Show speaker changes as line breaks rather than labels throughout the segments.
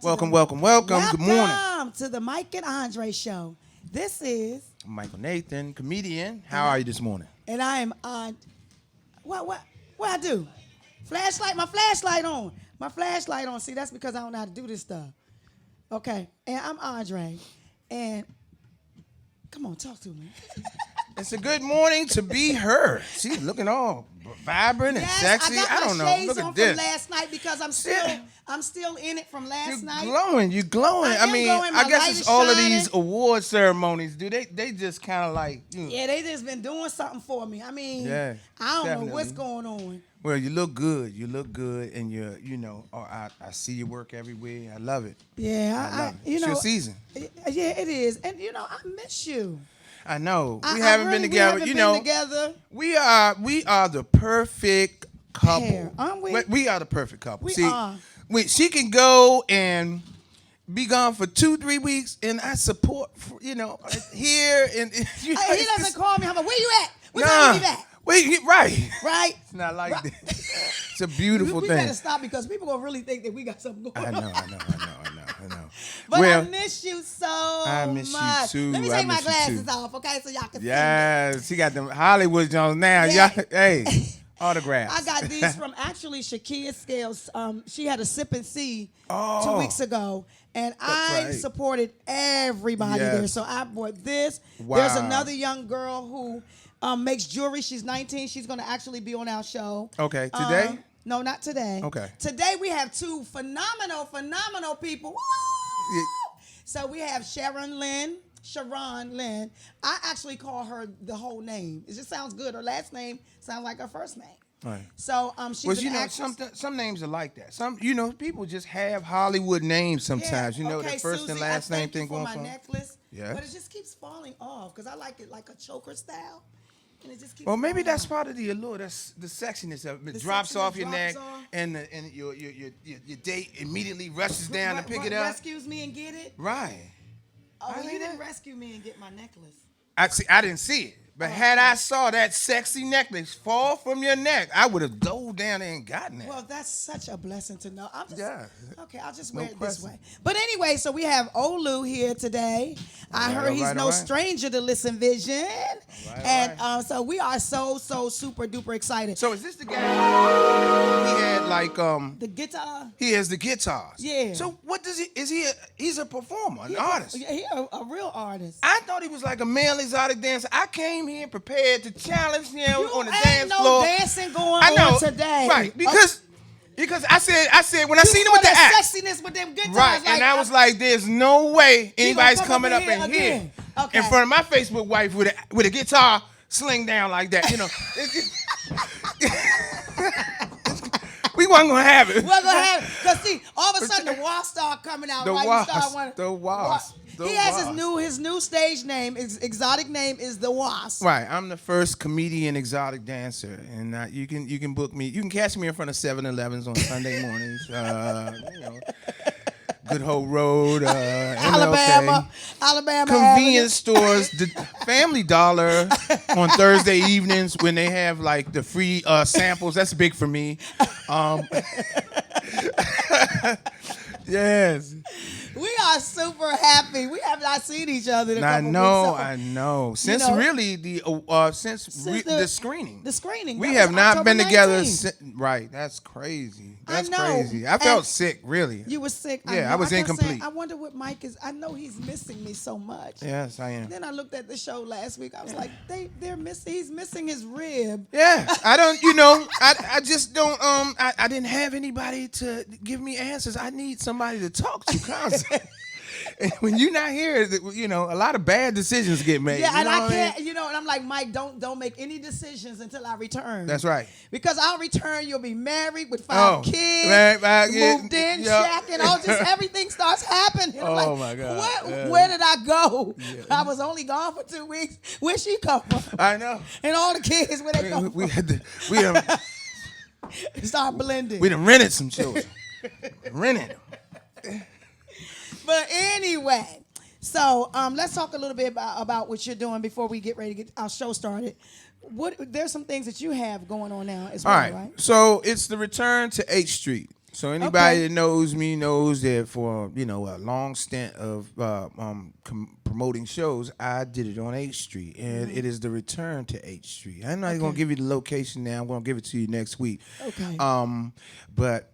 Welcome. Good morning.
Welcome to the Mike and Andree show. This is
Michael Nathan, comedian. How are you this morning?
and I am on. What I do? Flashlight. My flashlight on. My flashlight on. See, that's because I don't know how to do this stuff. Okay, and I'm Andree, and come on, talk to me.
It's a good morning to be her. She's looking all vibrant and sexy.
I got
I don't
my
know.
shades
Look
on
at this.
from last night because I'm still in it from last night.
You're glowing.
I am glowing. My
I guess
light
it's
is
all of
shining.
these award ceremonies, do they just kind of like,
Yeah, they just been doing something for me. I mean,
Yeah,
I don't
definitely.
know what's going on.
Well, you look good, and I see your work everywhere. I love it.
Yeah,
I love it.
you
It's
know,
your season.
Yeah, it is, and I miss you.
I know.
I
We haven't been together.
We haven't been together.
We are the perfect couple.
Pair, aren't we?
We are the perfect couple.
We
See,
are.
She can go and be gone for 2-3 weeks, and I support, here and
He doesn't call me. I'm like, where you at? What
Nah.
time you be back?
Wait, right.
Right?
It's not like
Right.
that. It's a beautiful
we
thing.
better stop because people gonna really think that we got something going on.
I know.
But
Well,
I miss you so
I miss you
much.
too.
Let me
I
take my
miss you
glasses
too.
off, okay, so y'all can see me.
yes, she got them Hollywood Jones now.
Yeah.
Y'all, hey, autographs.
I got these from actually Shakia Scales. She had a sip and see 2
Oh.
weeks ago, and I
right.
supported everybody
Yes.
there. So I bought this.
Wow.
There's another young girl who makes jewelry. She's 19. She's going to actually be on our show.
Okay, today?
No, not today.
Okay.
Today we have two phenomenal people. Woo!
Yeah.
So we have Sharon Lynn. I actually call her the whole name. It just sounds good. Her last name sounds like her first name.
Right.
So she's an actress.
some names are like that. Some, people just have Hollywood names sometimes.
Yeah.
The first
Susie,
and last
I
name
thank you
thing
for
going
my
for.
necklace.
Yeah.
But it just keeps falling off because I like it like a choker style. And it just keeps
Well, maybe
falling
that's
off.
part of the allure. That's the sexiness of it. It
The
drops
sexiness
off your
drops
neck,
off.
and your date immediately rushes down to pick it up.
Rescues me and get it.
Right.
Oh, well,
I
you
like
didn't
that.
rescue me and get my necklace.
I didn't see it, but had I saw that sexy necklace fall from your neck, I would have dove down there and gotten it.
Well, that's such a blessing to know.
Yeah.
Okay, I'll just
No
wear it this
question.
way. But anyway, so we have Olu here today. I heard he's no stranger to Listen Vision. And so we are so super duper excited.
So is this the guy? He had
The guitar.
he has the guitars.
Yeah.
So what does he? Is he? He's a performer, an artist.
Yeah, he's a real artist.
I thought he was like a male exotic dancer. I came here prepared to challenge him on the
ain't
dance
no
floor.
dancing going
I know
on today.
right? Because I said when I
You
seen him
saw
with the
that
act,
sexiness with them guitars.
right? And I was like, there's no way anybody's
come
coming
up
up
in
in
here
here
again. Okay.
in front of my Facebook wife with a guitar sling down like that. We wasn't gonna have it.
We're gonna have because see, all of a sudden the wasp start coming out.
The
right?
wasp,
You start wanting-
the wasp, the
He has
wasp.
his new stage name. His exotic name is the Wasp.
Right, I'm the first comedian exotic dancer, and you can book me. You can catch me in front of 7-Elevens on Sunday mornings. Good Hope Road,
Alabama,
convenience stores, the Family Dollar on Thursday evenings when they have like the free samples. That's big for me. Yes.
We are super happy. We have not seen each other in a couple weeks.
I know. Since really the screening.
The screening.
We
That
have
was
not
October
been together
19th.
right. That's crazy.
I
That's
know.
crazy. I felt
And
sick, really.
You were sick.
Yeah,
know.
I was
kept
incomplete.
saying, I wonder what Mike is. I know he's missing me so much.
Yes, I am.
Then I looked at the show last week. I was like, they're missing. He's missing his rib.
Yeah, I don't, I just don't, I didn't have anybody to give me answers. I need somebody to talk to constantly. And when you're not here, a lot of bad decisions get made.
Yeah,
you
and
know
I
what
can't,
mean?
and I'm like, Mike, don't make any decisions until I return.
That's right.
Because I'll return, you'll be married with 5 kids,
right,
moved in, shacking, everything starts happening. I'm
Oh,
like,
my God.
Where did I go? I was only gone for 2 weeks. Where'd she come from?
I know.
And all the kids, where they come
We
from? Start blending.
We done rented some children. Rented them.
But anyway, so let's talk a little bit about what you're doing before we get ready to get our show started. There's some things that you have going on now as well,
All right.
right?
So it's the return to H Street. So anybody
Okay.
that knows me knows that for a long stint of promoting shows, I did it on H Street, and it is the return to H Street. I'm not gonna
Okay.
give you the location now. I'm gonna give it to you next week.
Okay.
But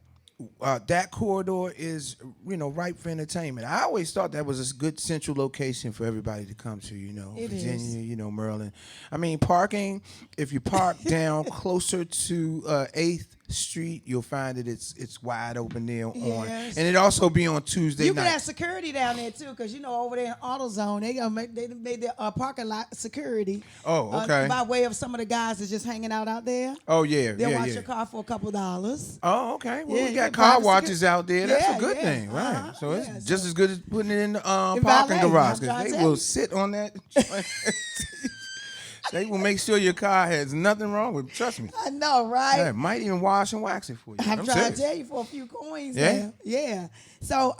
that corridor is ripe for entertainment. I always thought that was a good central location for everybody to come to.
It
Virginia,
is.
Maryland. I mean, parking. If you park down closer to 8th Street, you'll find that it's wide open there
Yes.
and it also be on Tuesday
You
night.
can have security down there too, because over there in AutoZone, they made their parking lot security.
Oh, okay.
By way of some of the guys that's just hanging out there.
Oh yeah,
They'll
yeah,
watch
yeah.
your car for a couple $.
Oh, okay. Well,
Yeah,
we
you
got
can
car
buy the
watches out there. That's
Yeah,
a good
yeah.
thing, right?
Uh-huh.
So it's
Yeah,
just as good as putting it in the
In
parking
valet,
garage,
I'm
because
trying
they
to tell
will
you.
sit on that. They will make sure your car has nothing wrong with it. Trust me.
I know, right?
Yeah, might even wash and wax it for you.
I'm trying
serious.
to tell you for a few coins.
Yeah?
There. Yeah. So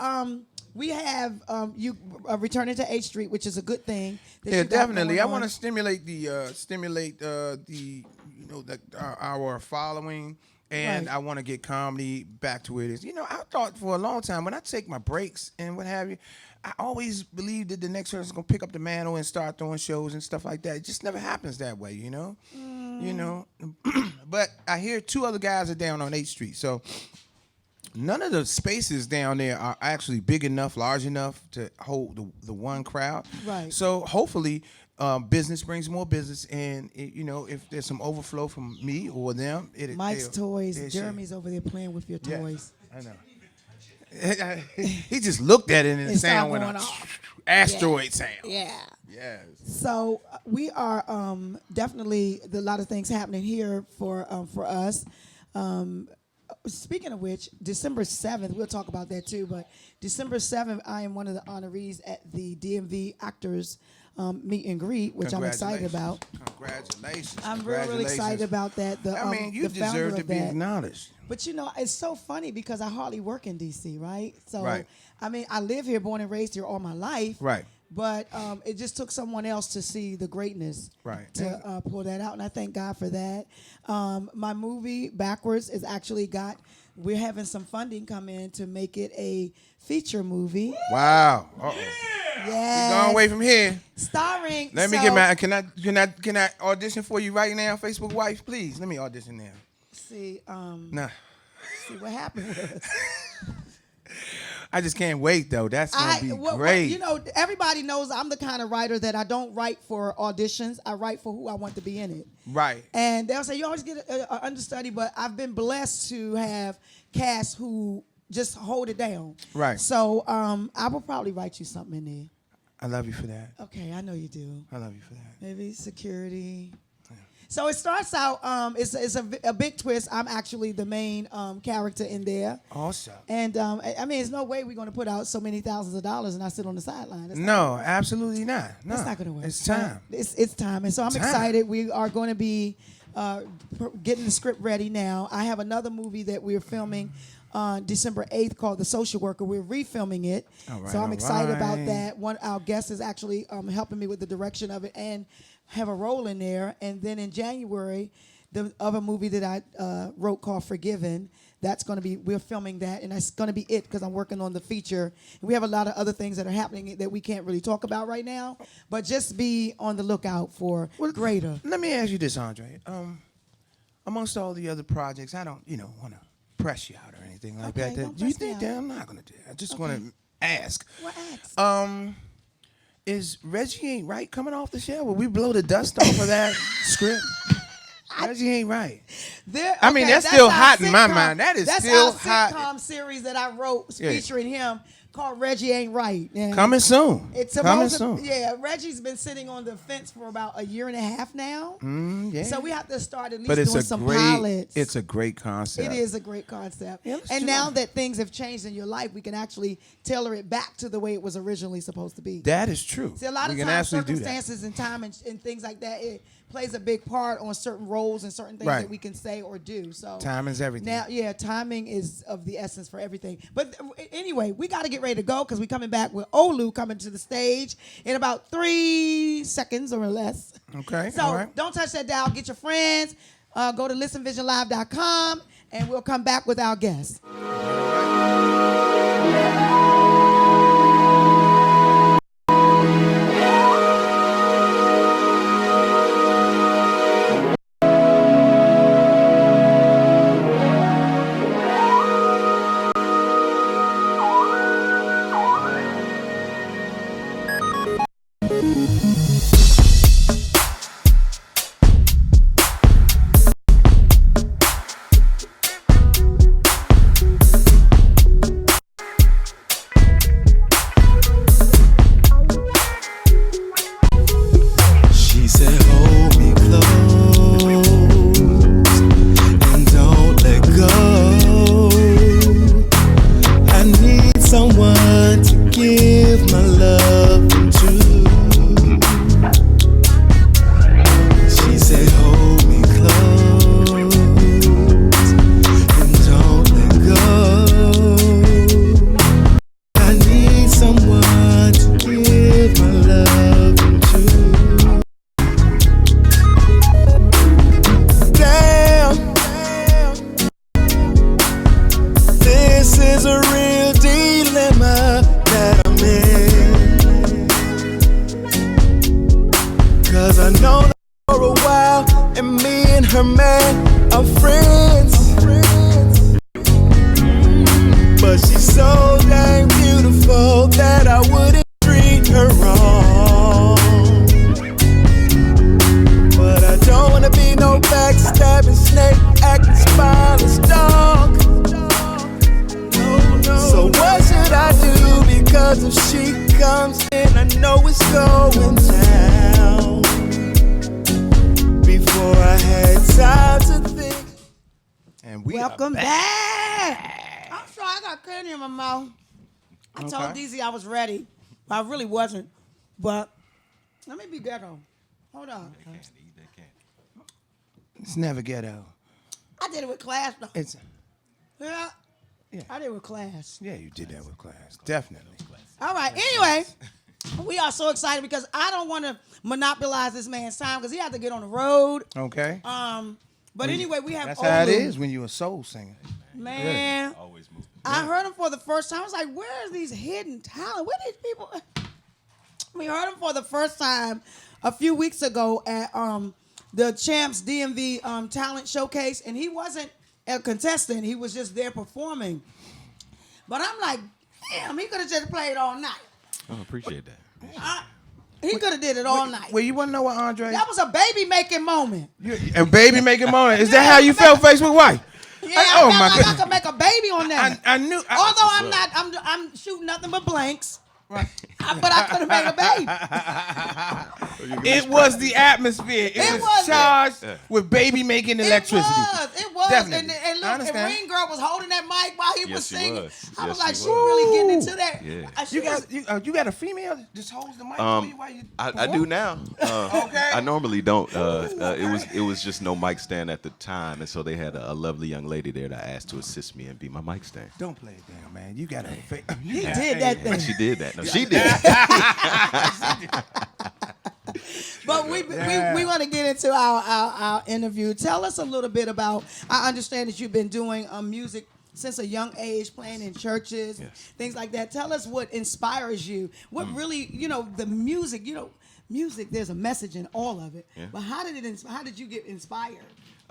we have you returning to H Street, which is a good thing. that
Yeah,
you got
definitely.
going
I
on.
want to stimulate our following, and
Right.
I want to get comedy back to where it is. I thought for a long time when I take my breaks and what have you, I always believed that the next person's gonna pick up the mantle and start throwing shows and stuff like that. It just never happens that way, But I hear 2 other guys are down on 8th Street, so none of the spaces down there are actually big enough, large enough to hold the one crowd.
Right.
So hopefully, business brings more business, and if there's some overflow from me or them,
Mike's toys.
they'll share.
Jeremy's over there playing with your
Yeah,
toys.
I know. He just looked at it and the
It
sound
started
went
going
on.
off.
Asteroid sound.
Yeah.
Yes.
So we are definitely a lot of things happening here for us. Speaking of which, December 7th, we'll talk about that too. But December 7th, I am one of the honorees at the DMV Actors Meet and Greet, which I'm excited about.
Congratulations.
I'm really excited about that.
You
the founder
deserve to
of
be
that.
acknowledged.
But it's so funny because I hardly work in DC, right? So
Right.
I live here, born and raised here all my life.
Right.
But it just took someone else to see the greatness
Right.
to pull that out, and I thank God for that. My movie Backwards is actually we're having some funding come in to make it a feature movie.
Wow. Uh-oh.
Yes.
We're going away from here.
Starring.
Let me get my. Can I audition for you right now, Facebook wife? Please, let me audition now.
See.
Nah.
See what happened was.
I just can't wait though. That's gonna be great.
Everybody knows I'm the kind of writer that I don't write for auditions. I write for who I want to be in it.
Right.
And they'll say you always get an understudy, but I've been blessed to have cast who just hold it down.
Right.
So I will probably write you something in there.
I love you for that.
Okay, I know you do.
I love you for that.
Maybe security. So it starts out. It's a big twist. I'm actually the main character in there.
Awesome.
And there's no way we're going to put out so many thousands of dollars and I sit on the sideline.
No, absolutely not. No,
That's not going to work.
It's time.
It's time. And so I'm excited. We are going to be getting the script ready now. I have another movie that we're filming on December 8th called The Social Worker. We're refilming it.
All right,
So I'm excited about
right.
that. Our guest is actually helping me with the direction of it and have a role in there. And then in January, the other movie that I wrote called Forgiven, we're filming that, and that's going to be it because I'm working on the feature. And we have a lot of other things that are happening that we can't really talk about right now, but just be on the lookout for greater.
Let me ask you this, Andre. Amongst all the other projects, I don't, want to press you out or anything like
Okay,
that.
don't
Do you
press me
think
out.
that I'm not going to do that? I just want to ask.
What ask?
Is Reggie Ain't Right coming off the show? Will we blow the dust off of that script? Reggie Ain't Right. That's still hot in my mind. That is still hot.
That's our sitcom series that I wrote
Yeah.
featuring him called Reggie Ain't Right. And
Coming soon.
It's
Coming
supposed
soon.
Yeah, Reggie's been sitting on the fence for about a year and a half now.
Yeah.
So we have to start at least
But
doing some pilots.
it's a great concept.
It is a great concept.
Yeah, let's
and
do
now
it.
that things have changed in your life, we can actually tailor it back to the way it was originally supposed to be.
That is true.
See, a lot
we
of
can
times
actually do that.
circumstances and time and things like that, it plays a big part on certain roles and certain things
Right.
that we can say or do. So
Time is everything.
Now, timing is of the essence for everything. But anyway, we got to get ready to go because we're coming back with Olu coming to the stage in about 3 seconds or less.
Okay.
So
all right.
don't touch that dial. Get your friends. go to listenvisionlive.com, and we'll come back with our guest.
She said, hold me close and don't let go. I need someone to give my love to. She said, hold me close and don't let go. I need someone to give my love to. Damn, this is a real dilemma that I'm in. 'Cause I know that for a while, and me and her man are friends. But she's so dang beautiful that I wouldn't treat her wrong. But I don't wanna be no backstabbing snake, acting spineless dog. So what should I do? Because if she comes in, I know it's going down. Before I had time to think.
And we
Welcome
are
back. I'm sorry, I got candy in my mouth. I told
Okay.
DZ I was ready, but I really wasn't. But let me be ghetto. Hold on.
It's never ghetto.
I did it with class, though.
It's
Yeah.
Yeah.
I did it with class.
yeah, you did that with class. Definitely.
All right. Anyway, we are so excited because I don't want to monopolize this man's time because he had to get on the road.
Okay.
But anyway, we have
That's how it
Olu.
is when you're a soul singer.
Man,
Always moving.
I heard him for the first time. I was like, where is these hidden talent? Where these people? We heard him for the first time a few weeks ago at the Champs DMV Talent Showcase, and he wasn't a contestant. He was just there performing. But I'm like, damn, he could have just played all night.
I appreciate that.
He could have did it all night.
Well, you want to know what, Andree?
That was a baby making moment.
A baby making moment. Is that how you felt face with white?
Yeah,
Oh,
I
my
felt like I
goodness.
could make a baby on that.
I knew.
Although I'm shooting nothing but blanks. But I could have made a baby.
It was the atmosphere. It
It
was
was.
charged with baby making electricity.
It was.
Definitely.
And
I
look, and
understand.
Ring Girl was holding that mic while he was
Yes, she
singing.
was.
I was
Yes,
like,
she
she
was.
really getting into that.
Yeah.
You got a female that just holds the mic for you while you
I
perform?
do now.
Okay.
I normally don't. It was just no mic stand at the time, and so they had a lovely young lady there that I asked to assist me and be my mic stand.
Don't play it down, man. You got a fake.
He did that thing.
She did that. No, she did.
But we want to get into our interview. Tell us a little bit about, I understand that you've been doing music since a young age, playing in churches,
Yes.
things like that. Tell us what inspires you. What really, the music, music, there's a message in all of it.
Yeah.
But how did you get inspired?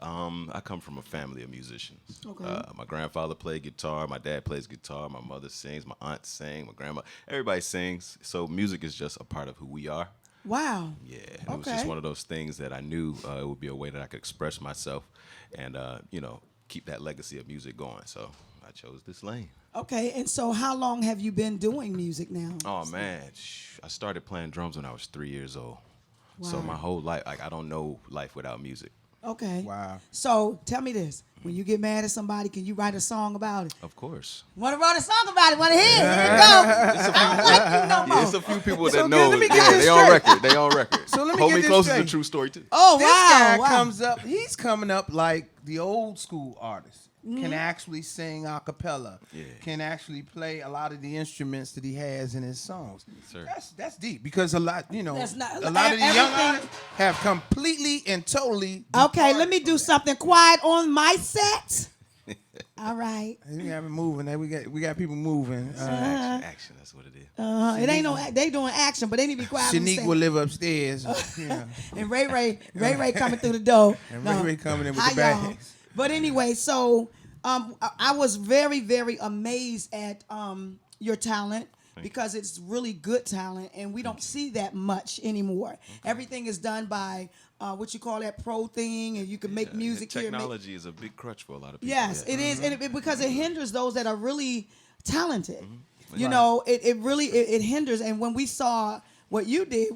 I come from a family of musicians.
Okay.
My grandfather played guitar. My dad plays guitar. My mother sings. My aunt sings. My grandma. Everybody sings. So music is just a part of who we are.
Wow.
Yeah, and it was just one of those things that I knew it would be a way that I could express myself and, keep that legacy of music going. So I chose this lane.
Okay, and so how long have you been doing music now?
Oh, man. I started playing drums when I was 3 years old. So
Wow.
my whole life, I don't know life without music.
Okay.
Wow.
So tell me this. When you get mad at somebody, can you write a song about it?
Of course.
Want to write a song about it? Want to hear it? Here you go. I don't like you no more.
Yeah, it's a few people
So
that
then
know.
let me get
Yeah,
this
they on
straight.
record. They on record.
So let me
Hold
get
Me
this
Close is
straight.
a true story, too.
Oh,
This
wow.
guy
wow.
comes up. He's coming up like the old school artist. can actually sing a cappella,
Yeah.
can actually play a lot of the instruments that he has in his songs.
Sir.
That's deep because a lot,
That's not-
a lot of the young
everything-
artists have completely and totally.
Okay, let me
departed
do
from
something quiet on my set. All right.
that. We got it moving. We got people moving.
Action. That's what it is.
It ain't no. They doing action, but they need to be quiet. on the
Shanique
set.
will live upstairs. Yeah.
And Ray coming through the door.
And Ray coming in with
Hi,
the
y'all.
bags.
But anyway, so I was very, very amazed at your talent because it's really good talent, and we don't see that much anymore. Everything is done by what you call that pro thing, and you can make music here.
Technology is a big crutch for a lot of people.
Yes,
yeah.
it is, and because it hinders those that are really talented. You
Right.
know, it really it hinders. And when we saw what you did,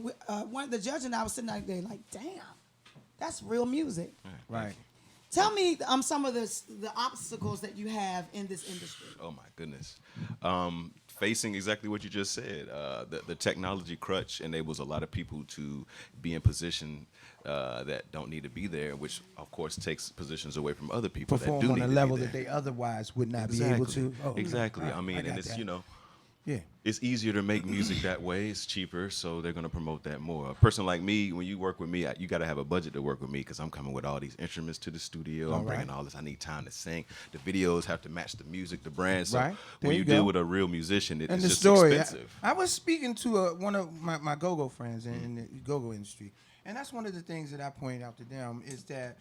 one of the judges and I was sitting out there like, damn, that's real music.
Right.
Tell me some of the obstacles that you have in this industry.
Oh my goodness. Facing exactly what you just said, the technology crutch enables a lot of people to be in position that don't need to be there, which of course takes positions away from other people that
Perform
do
on
need
a
to
level
be
that
there.
they otherwise would not
Exactly.
be able to. Oh,
Exactly.
right.
I mean,
got
and it's
that. Yeah.
it's easier to make music that way. It's cheaper, so they're gonna promote that more. A person like me, when you work with me, you got to have a budget to work with me because I'm coming with all these instruments to the studio. I'm bringing all this. I need time to sing. The videos have to match the music, the brand. So
Right. There
when
you
you
go.
deal with a real musician,
And
it's
the
just
story.
expensive.
I was speaking to one of my go-go friends in the go-go industry, and that's one of the things that I pointed out to them is that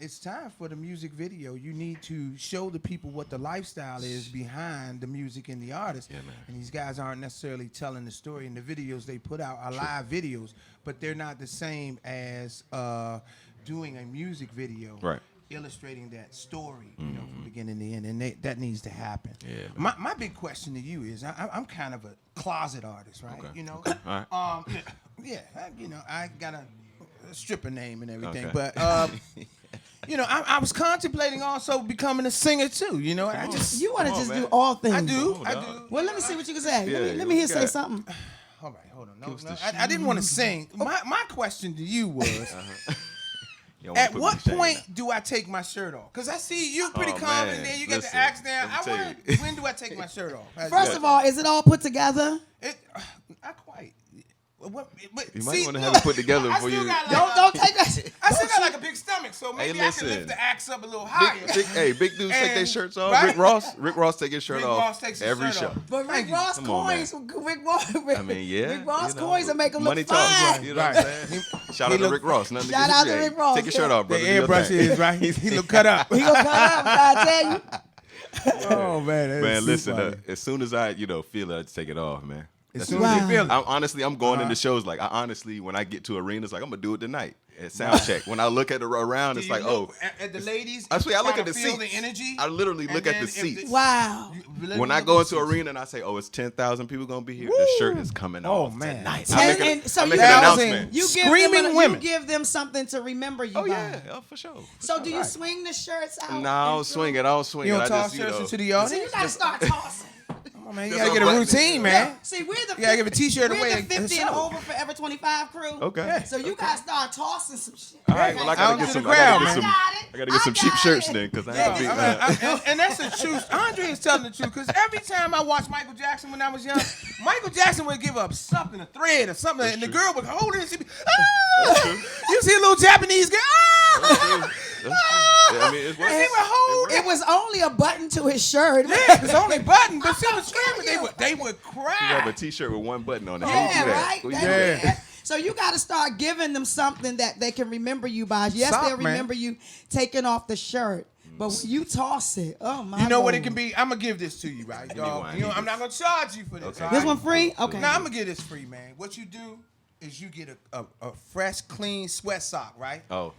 it's time for the music video. You need to show the people what the lifestyle is behind the music and the artist.
Yeah, man.
And these guys aren't necessarily telling the story. And the videos they put out are live videos, but they're not the same as doing a music video.
Right.
Illustrating that story, you know, from beginning to end, and that needs to happen.
Yeah,
My big question to you is, I'm kind of a closet artist, right?
Okay.
You know,
Okay. All right.
I got a stripper name and everything,
Okay.
but you know, I was contemplating also becoming a singer too. You know, I just
You want to
Come on,
just
man.
do all things.
I do.
on,
I
dog.
do.
Well, let me see what you can say.
Yeah,
let
what
me hear
you
say
got?
something.
All right, hold on.
Give us
No,
the
I didn't want to sing. My question to you was,
You don't wanna
at
put me
what
to shame
point
now.
do I take my shirt off? Because I see you pretty
Oh,
confident
man.
there. You got
Listen,
the axe down.
let me
I
tell
want.
you.
When do I take my shirt off?
First of all, is it all put together?
Not quite. But
You might
see,
wanna
look,
have it put together
I
before
still
you-
got like
Don't take that.
I still got like a big stomach, so maybe I can
listen.
lift the axe up a little higher.
Big dudes take their
And-
shirts off.
right?
Rick Ross take his shirt
Rick
off
Ross takes his
every
shirt
show.
off.
But
Thank
Rick
you.
Ross
Come on, man.
coins, Rick
I mean, yeah.
Rick Ross
you know,
coins will make him look
money talks,
fine.
You know what I'm saying? Shout out to
look-
Rick Ross. Nothing
Shout
against
out to
you.
Rick Ross,
Take your shirt
yeah.
off,
The
brother. Do your
airbrush
thing.
is right. He look cut up.
He gonna cut up, I tell you.
Oh man, that is
Man,
too
listen.
funny.
As soon as I, feel it, I just take it off, man.
As
That's
soon
it.
as you
Wow.
feel it.
I'm going into shows like when I get to arenas, like I'm gonna do it tonight at sound check. When I look at around,
Do
it's
you
like,
look at the ladies.
I swear, I look
try
at the
to feel
seats.
the energy.
I literally
and
look at
then
the
if
seats.
Wow.
you literally
When I
look
go
at the
into
seats.
arena and I say, "Oh, it's 10,000 people gonna be here,"
Woo!
the shirt is coming
Oh,
off
man.
tonight.
And-
I make,
and so
I make
you
an
guys-
announcement.
You give
Screaming
them
women.
You give them something to remember you
Oh
by.
yeah, for sure.
So do you
Right.
swing the shirts out?
No, I don't
and
swing
through?
it. I don't swing
You
it.
don't
I
toss
just,
shirts into the
So you
audience.
gotta start tossing.
Come on, man, you
Just
gotta get a
unbutton it.
routine, man.
See, we're the
You gotta give a T-shirt
we're
away
the 50
and
and
show.
over Forever 25 crew.
Okay.
So you gotta start tossing some shit.
All right, well, I
Out
gotta
to
get
the
some.
crowd,
I
man.
gotta get some cheap
got
shirts
it.
then, because I
Yeah,
ain't be.
And that's the truth. Andre is telling the truth because every time I watched Michael Jackson when I was young, Michael Jackson would give up something, a thread or something, and the girl would hold it and she'd be, ah! You see a little Japanese girl, ah!
I mean, it's
And he would hold
It was only a button to his shirt.
Yeah, it's only button, but she was screaming. They would
You have a
cry.
T-shirt with one button on it.
Yeah,
How you do that?
right.
Well, you
That's
do that.
it. So you got to start giving them something that they can remember you by. Yes,
Sock,
they'll
man.
remember you taking off the shirt, but when you toss it, oh my!
You know what it
Lord.
can be? I'm gonna give this to you, right,
me
dog?
one.
You know, I'm not gonna charge you for this.
Okay.
all
This
right?
one free? Okay.
Now I'm gonna give this free, man. What you do is you get a fresh, clean sweat sock, right?
Oh,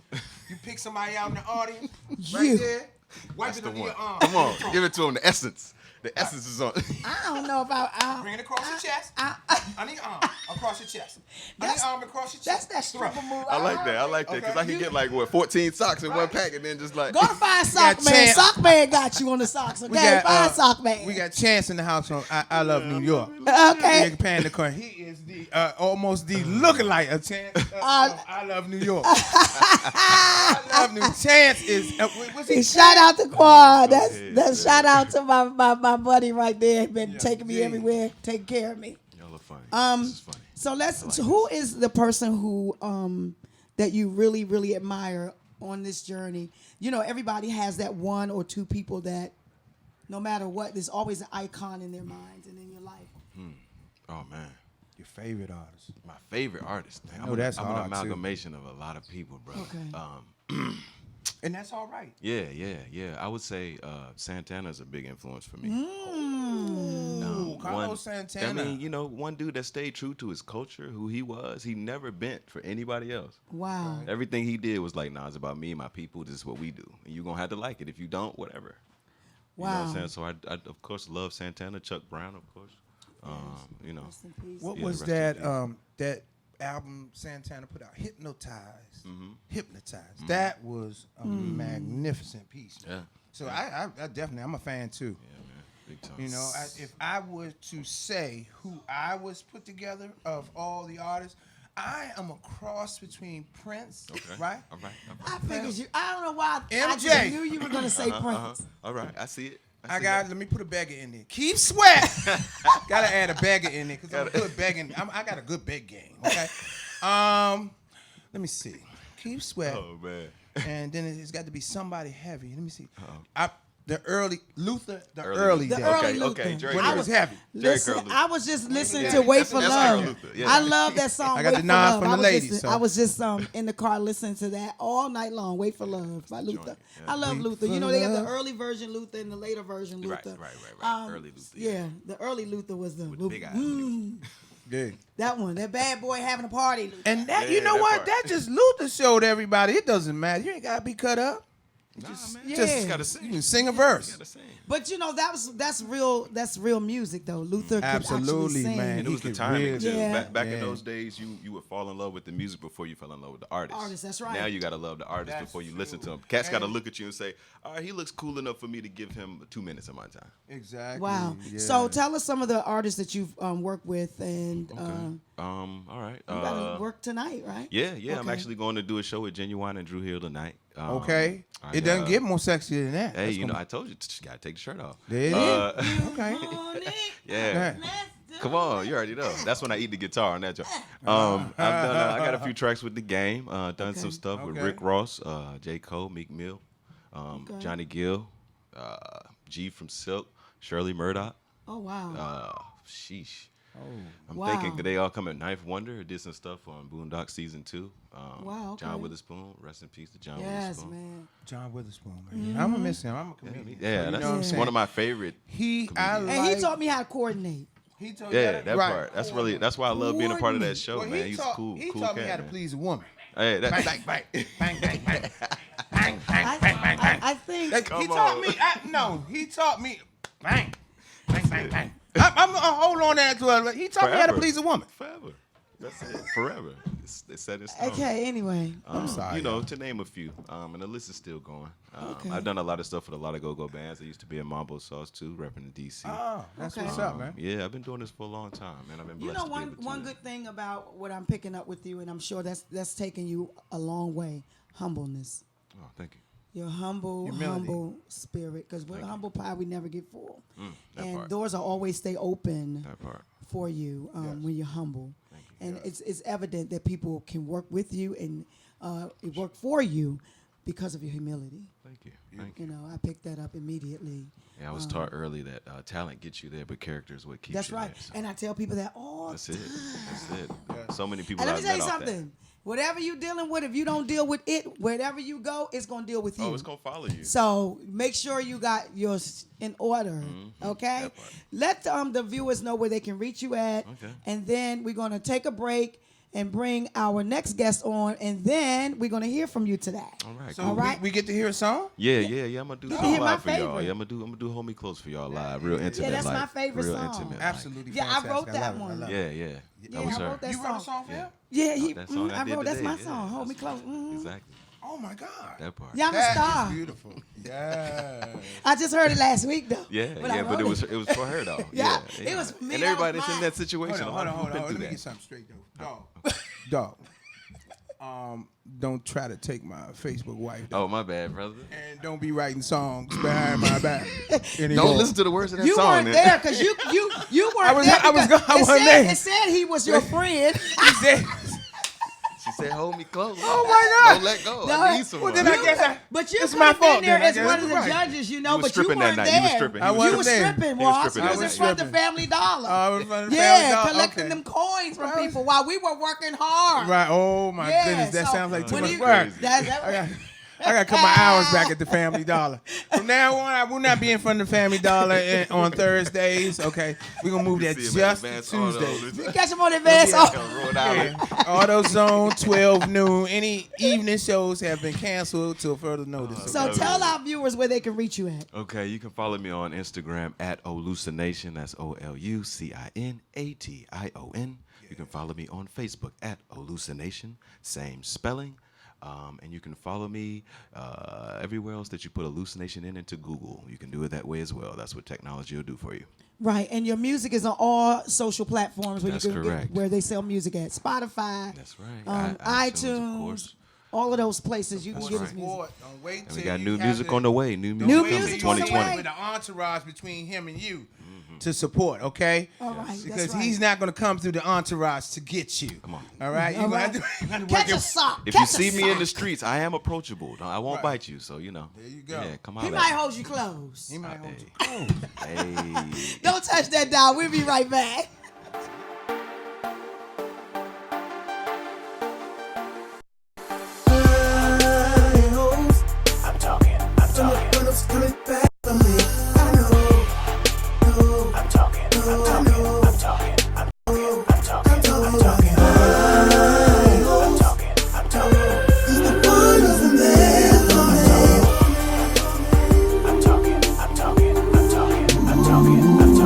You pick somebody out in the audience,
You.
right there, wipe
that's
it
the
under
one.
your arm.
Come on, give it to him. The essence. The essence is on.
I don't know if I
Bring it across your chest. I need arm across your chest. I need arm across your
that's
chest.
that stripper move.
I like that because
Okay.
I can get like 14 socks in one pack and then just like.
Go to find sock
got
man.
Chance.
Sock man got you on the socks. Okay, find sock man.
We got Chance in the house on I Love New York.
Okay.
Big Pan the car. He is the almost the looking like a Chance. I Love New York. I Love New Chance is. What's he?
Shout out to Quad. That's shout out to my buddy right there. Been taking me
yeah.
everywhere, taking care of me.
Y'all are funny. This is funny.
So who is the person who that you really, really admire on this journey? You know, everybody has that one or two people that no matter what, there's always an icon in their minds and in your life.
Oh man.
Your favorite artist.
My favorite artist.
I know that's
I'm
hard,
an
too.
amalgamation of a lot of people, bro.
Okay.
And that's all right.
Yeah. I would say Santana is a big influence for me.
Ooh, Carlos Santana.
I mean, you know, one dude that stayed true to his culture, who he was. He never bent for anybody else.
Wow.
Everything he did was like, nah, it's about me and my people. This is what we do. And you're going to have to like it. If you don't, whatever. You know what I'm saying? So I of course, love Santana. Chuck Brown, of course. You know.
Rest in peace.
What
Yeah,
was
rest in
that
peace.
that album Santana put out? Hypnotized. Hypnotized. That was a magnificent piece.
Yeah.
So I definitely, I'm a fan too.
Yeah, man. Big time.
You know, if I were to say who I was put together of all the artists, I am a cross between Prince, right?
All right.
I figured you. I don't know why. I
MJ.
just knew you were gonna say Prince.
All right. I see it.
Let me put a beggar in there. Keep Sweat. Gotta add a beggar in there because I'm a good begging. I got a good beg game. Okay. Let me see. Keep Sweat.
Oh man.
And then it's got to be somebody heavy. Let me see. The early Luther. The
Early
early
The
days.
early
Okay,
Luther.
okay, Drake
When it was heavy.
Listen,
Luther.
I was just listening
Yeah,
to Wait for
that's
Love.
Earl Luther, yeah.
I love that song.
I got
Wait
the
for
nod
Love.
from the ladies, so.
I was just in the car listening to that all night long. Wait for Love by Luther.
joint, yeah.
I love
Wait
Luther.
for
You know they got the
Love.
early version Luther and the later version
Right,
Luther.
right. Early Luther.
Yeah, the early Luther was the
With the big eyes.
Yeah.
that one. That bad boy having a party. Luther.
And that,
Yeah,
you know
that
what?
part.
That just Luther showed everybody. It doesn't matter. You ain't gotta be cut up.
Nah, man.
yeah.
Just gotta
You
sing.
can sing a verse.
Gotta sing.
But you know that's real music though. Luther could actually
Absolutely,
sing.
man.
And it
He
was the
could
timing
really-
too.
Yeah.
Back in
Yeah.
those days, you would fall in love with the music before you fell in love with the artist.
Artist, that's right.
Now you gotta love the artist
That's
before you
true.
listen to him. Cats gotta
And-
look at you and say, "All right, he looks cool enough for me to give him 2 minutes of my time."
Exactly.
Wow.
Yeah.
So tell us some of the artists that you've worked with and
All right.
you gotta work tonight, right?
Yeah. I'm
Okay.
actually going to do a show with Genuine and Drew Hill tonight.
Okay.
I
It doesn't
got-
get more sexy than that.
Hey,
That's
you know,
gonna-
I told you, just gotta take the shirt off.
There it is. Okay.
Yeah.
Yeah.
Come on, you already know. That's when I eat the guitar on that joint. I've done. I got a few tracks with the game. Done some stuff with
Okay.
Rick Ross, J. Cole, Meek Mill, Johnny Gill, G from Silk, Shirley Murdoch.
Oh wow.
Sheesh.
Oh.
I'm
Wow.
thinking they all come at Ninth Wonder. Did some stuff on Boondock Season 2.
Wow, okay.
John Witherspoon. Rest in peace to John
Yes,
Witherspoon.
man.
John Witherspoon, man. I'm gonna miss him. I'm a
Yeah,
comedian.
yeah,
So, you
that's
know what I'm saying?
one of my favorite.
I
comedians.
And he
like-
taught me how to coordinate.
He told
Yeah, that
right.
part. That's why I love being a part of that show,
Well,
man. He's cool.
He
cool
taught
cat,
me how to
man.
please a woman.
Hey, that,
Bang, bang, bang, bang, bang, bang, bang, bang, bang, bang.
I think
He
Come
taught
on.
me. He taught me. Bang, bang, bang, bang. I'm hold on that to it. He taught me how to
Forever.
please a woman.
Forever. That's it. Forever. It's set in stone.
okay, anyway.
I'm sorry.
You know, to name a few. And the list is still going.
Okay.
I've done a lot of stuff with a lot of go-go bands. I used to be in Mambo Sauce too, repping the DC.
Oh, that's
Okay.
what's up, man.
Yeah, I've been doing this for a long time, man. I've been
You
blessed
know
to be able to
one
do
good thing about what I'm picking up with you, and I'm sure that's taking you a long way. Humbleness.
it. Oh, thank you.
Your humble spirit. Because with humble pie, we never get full.
that
And
part.
doors will always stay open
That part.
for you when you're humble. And it's evident that people can work with you and work for you because of your humility.
Thank you. Thank you.
You know, I picked that up immediately.
Yeah, I was taught early that talent gets you there, but character is what keeps
That's
you
right.
there. So
And I tell people that all
that's it. That's it. So many people
And let
I've
me tell
met
you
off that.
something. Whatever you're dealing with, if you don't deal with it, wherever you go, it's gonna deal with you.
Oh, it's gonna follow you.
So make sure you got yours in order, okay?
That part.
Let the viewers know where they can reach you at,
Okay.
and then we're gonna take a break, and bring our next guest on, and then we're gonna hear from you today.
All right.
So
All right.
we get to hear a song?
Yeah. I'm gonna do
You
something
hear my
live for y'all.
favorite.
Yeah, I'm gonna do Hold Me Close for y'all live, real intimate.
that's my
like,
favorite
real
song.
intimate.
Absolutely
Yeah, I
fantastic.
wrote that
love it.
one.
I love it.
Yeah.
Yeah,
That was
I
her.
wrote that
You wrote a song for him?
Yeah,
That song I did
wrote. That's
today,
my
yeah.
song. Hold me
That's-
close.
Exactly.
Oh my God.
That part.
Yeah, I'm a
That
star.
is beautiful. Yeah.
I just heard it last week though.
Yeah,
But I
but
wrote
it was for her though.
Yeah, it was for me,
And
that was
everybody that's in
mine.
that situation.
Hold
a lot
on.
of people
Let
do
me
that.
get something straight though. Dog. Don't try to take my Facebook wife.
Oh, my bad, brother.
And don't be writing songs behind my back anymore.
Don't listen to the words of that
You
song.
weren't
man.
there because you weren't
I was-
there.
I was
because
gone- I wasn't there.
It said he was your friend.
He said,
She said, "Hold me close."
oh my God.
Don't let go.
No,
I need someone.
well, then I guess
But you
It's
could
my
have been
fault
there
then, I
as
guess.
one of the
Right.
judges, you know,
You was
but you
stripping
weren't
that night.
there.
You was stripping.
I
You
wasn't
was
there.
stripping,
He was
Ross.
stripping
You
that
was
night.
from the Family Dollar.
I was from the
Yeah,
Family Dollar.
collecting
Okay.
them coins from
Right.
people while we were working hard.
Right. Oh my
Yeah,
goodness. That
so
sounds like too
when
much
you-
work. I got to cut my hours back at the Family Dollar. From now on, I will not be in front of the Family Dollar on Thursdays. Okay, we're gonna move that
See him at
just to
Advance
Tuesdays.
You catch him on advance.
Rhode Island.
Yeah. AutoZone 12 noon. Any evening shows have been canceled till further notice.
So tell our viewers where they can reach you at.
Okay, you can follow me on Instagram at Olucination. That's OLUCINATION. You can follow me on Facebook at Olucination, same spelling. And you can follow me everywhere else that you put hallucination into Google. You can do it that way as well. That's what technology will do for you.
Right, and your music is on all social platforms where
That's
you can
correct.
get where they sell music at. Spotify,
That's right.
iTunes,
of course.
all of those places you can
Support,
get his music.
support. Don't wait
And
till
we got
you
new
have
music
to-
on the way. New
New
music
music
coming
on the way.
2020.
With the entourage between him and you to support, okay?
All right, that's
Because
right.
he's not going to come through the entourage to get you.
Come on.
All right?
All
You're
right.
going to have to
Catch
work
a
it.
sock.
If you
Catch a
see me in the
sock.
streets, I am approachable. No, I won't
Right.
bite you, so you know.
There you go.
Yeah, come
He
on.
might hold you close.
He might hold you.
Hey. Hey.
Don't touch that dial. We'll be right back.